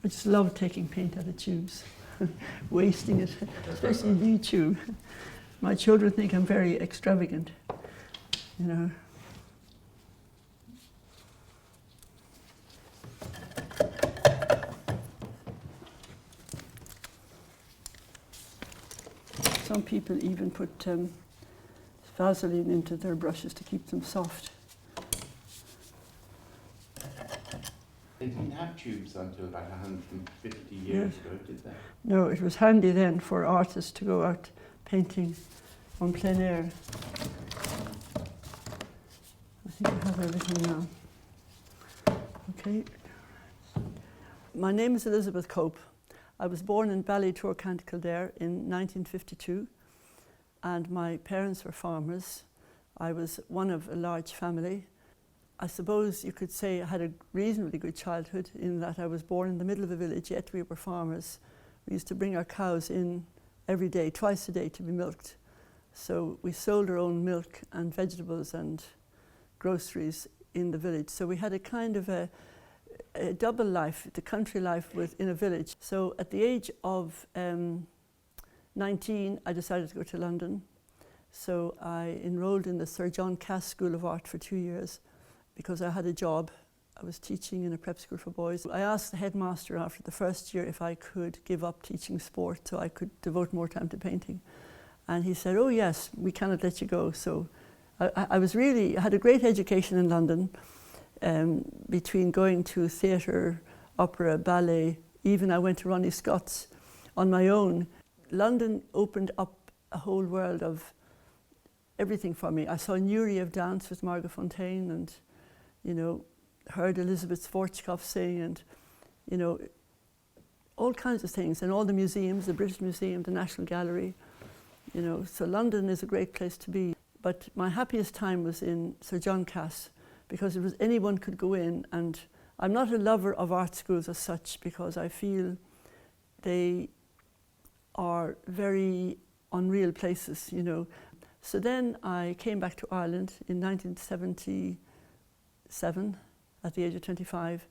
I just love taking paint out of tubes, wasting it, especially new tube. My children think I'm very extravagant, you know. Some people even put Vaseline into their brushes to keep them soft. They didn't have tubes until about 150 years ago, did they? No, it was handy then for artists to go out painting on plein air. I think I have everything now. Okay. My name is Elizabeth Cope. I was born in Ballytour, County Kildare in 1952, and my parents were farmers. I was one of a large family. I suppose you could say I had a reasonably good childhood in that I was born in the middle of a village, yet we were farmers. We used to bring our cows in every day, twice a day, to be milked. So we sold our own milk and vegetables and groceries in the village. So we had a kind of a double life, the country life within a village. So at the age of 19, I decided to go to London. So I enrolled in the Sir John Cass School of Art for 2 years because I had a job. I was teaching in a prep school for boys. I asked the headmaster after the first year if I could give up teaching sport so I could devote more time to painting. And he said, oh yes, we cannot let you go. So I had a great education in London. Between going to theatre, opera, ballet, even I went to Ronnie Scott's on my own. London opened up a whole world of everything for me. I saw Nureyev dance with Margot Fontaine and, you know, heard Elizabeth Schwarzkopf sing and, you know, all kinds of things. And all the museums, the British Museum, the National Gallery, you know. So London is a great place to be. But my happiest time was in Sir John Cass, because it was anyone could go in, and I'm not a lover of art schools as such because I feel they are very unreal places, you know. So then I came back to Ireland in 1977 at the age of 25,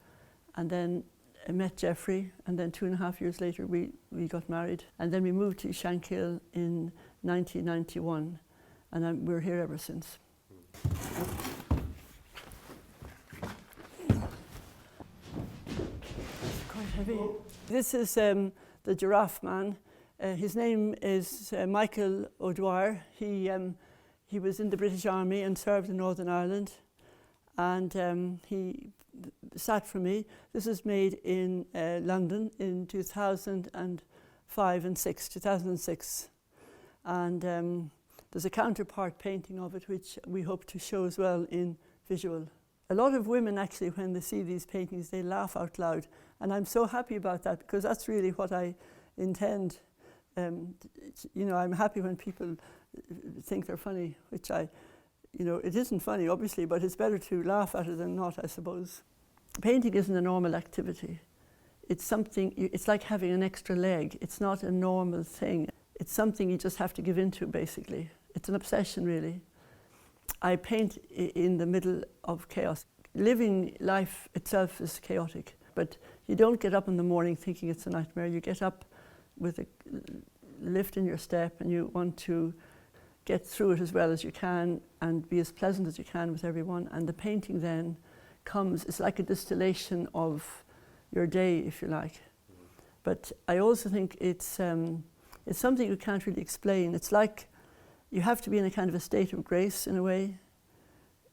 and then I met Jeffrey, and then 2.5 years later we got married, and then we moved to Shankill in 1991, and we're here ever since. Heavy. This is the Giraffe Man. His name is Michael O'Dwyer. He was in the British Army and served in Northern Ireland, and he sat for me. This is made in London in 2005 and 2006, and there's a counterpart painting of it which we hope to show as well in visual. A lot of women actually, when they see these paintings, they laugh out loud. And I'm so happy about that because that's really what I intend. You know, I'm happy when people think they're funny, which it isn't funny, obviously, but it's better to laugh at it than not, I suppose. Painting isn't a normal activity. It's something, it's like having an extra leg. It's not a normal thing. It's something you just have to give into, basically. It's an obsession, really. I paint in the middle of chaos. Living life itself is chaotic, but you don't get up in the morning thinking it's a nightmare. You get up with a lift in your step and you want to get through it as well as you can and be as pleasant as you can with everyone. And the painting then comes, it's like a distillation of your day, if you like. But I also think it's something you can't really explain. It's like you have to be in a kind of a state of grace in a way.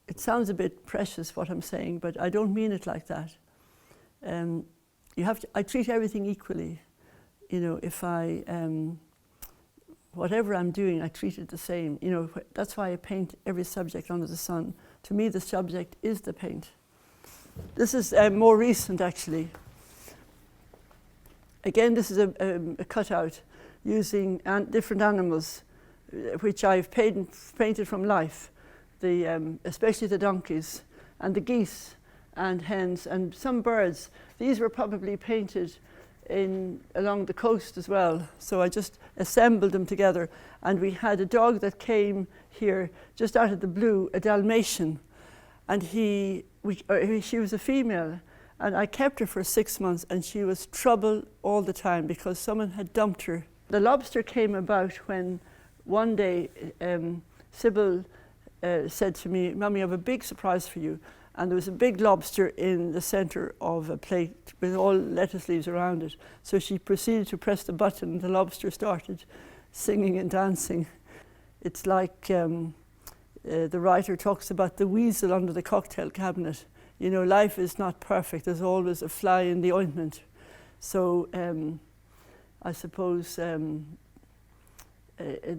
It sounds a bit precious what I'm saying, but I don't mean it like that. I treat everything equally. You know, if whatever I'm doing, I treat it the same. You know, that's why I paint every subject under the sun. To me, the subject is the paint. This is more recent, actually. Again, this is a cutout using different animals, which I've painted from life, especially the donkeys and the geese and hens and some birds. These were probably painted along the coast as well, so I just assembled them together. And we had a dog that came here just out of the blue, a Dalmatian, and she was a female, And I kept her for 6 months, and she was trouble all the time because someone had dumped her. The lobster came about when one day Sybil said to me, "Mummy, I have a big surprise for you." And there was a big lobster in the center of a plate with all lettuce leaves around it. So she proceeded to press the button, and the lobster started singing and dancing. It's like the writer talks about the weasel under the cocktail cabinet. You know, life is not perfect. There's always a fly in the ointment. So I suppose the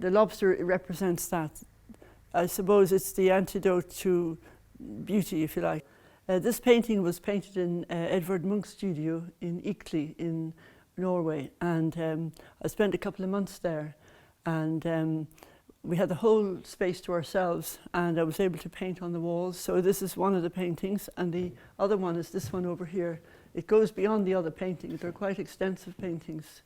lobster represents that. I suppose it's the antidote to beauty, if you like. This painting was painted in Edvard Munch's studio in Ikli in Norway, and I spent a couple of months there, and we had the whole space to ourselves, and I was able to paint on the walls. So this is one of the paintings, and the other one is this one over here. It goes beyond the other paintings. They're quite extensive paintings,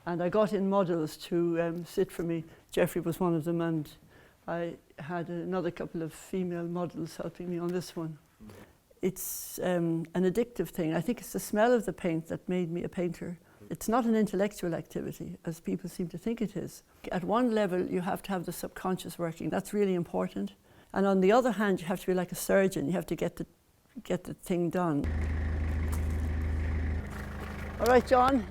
and I got in models to sit for me. Jeffrey was one of them, and I had another couple of female models helping me on this one. It's an addictive thing. I think it's the smell of the paint that made me a painter. It's not an intellectual activity, as people seem to think it is. At one level, you have to have the subconscious working. That's really important. And on the other hand, you have to be like a surgeon. You have to get the thing done. All right, John.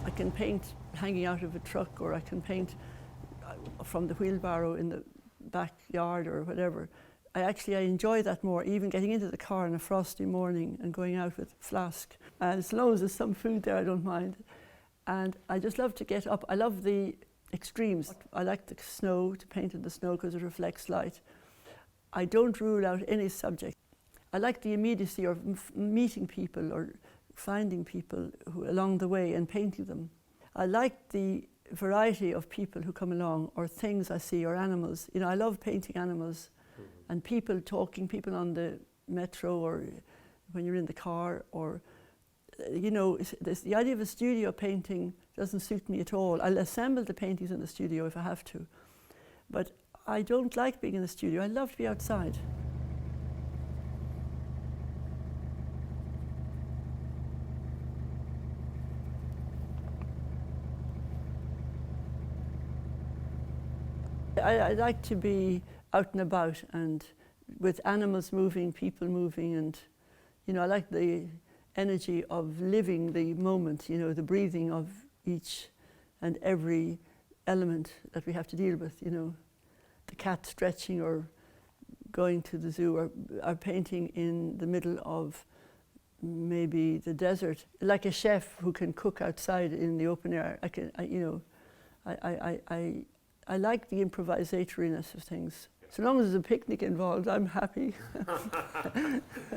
I can paint hanging out of a truck, or I can paint from the wheelbarrow in the backyard or whatever. I enjoy that more, even getting into the car on a frosty morning and going out with a flask. And as long as there's some food there, I don't mind. And I just love to get up. I love the extremes. I like the snow, to paint in the snow because it reflects light. I don't rule out any subject. I like the immediacy of meeting people or finding people along the way and painting them. I like the variety of people who come along, or things I see, or animals. You know, I love painting animals. And people talking, people on the metro, or when you're in the car, or, you know, the idea of a studio painting doesn't suit me at all. I'll assemble the paintings in the studio if I have to. But I don't like being in the studio. I love to be outside. I like to be out and about, and with animals moving, people moving, and, you know, I like the energy of living the moment, you know, the breathing of each and every element that we have to deal with, you know. The cat stretching, or going to the zoo, or painting in the middle of maybe the desert, like a chef who can cook outside in the open air. I like the improvisatoriness of things. So long as there's a picnic involved, I'm happy.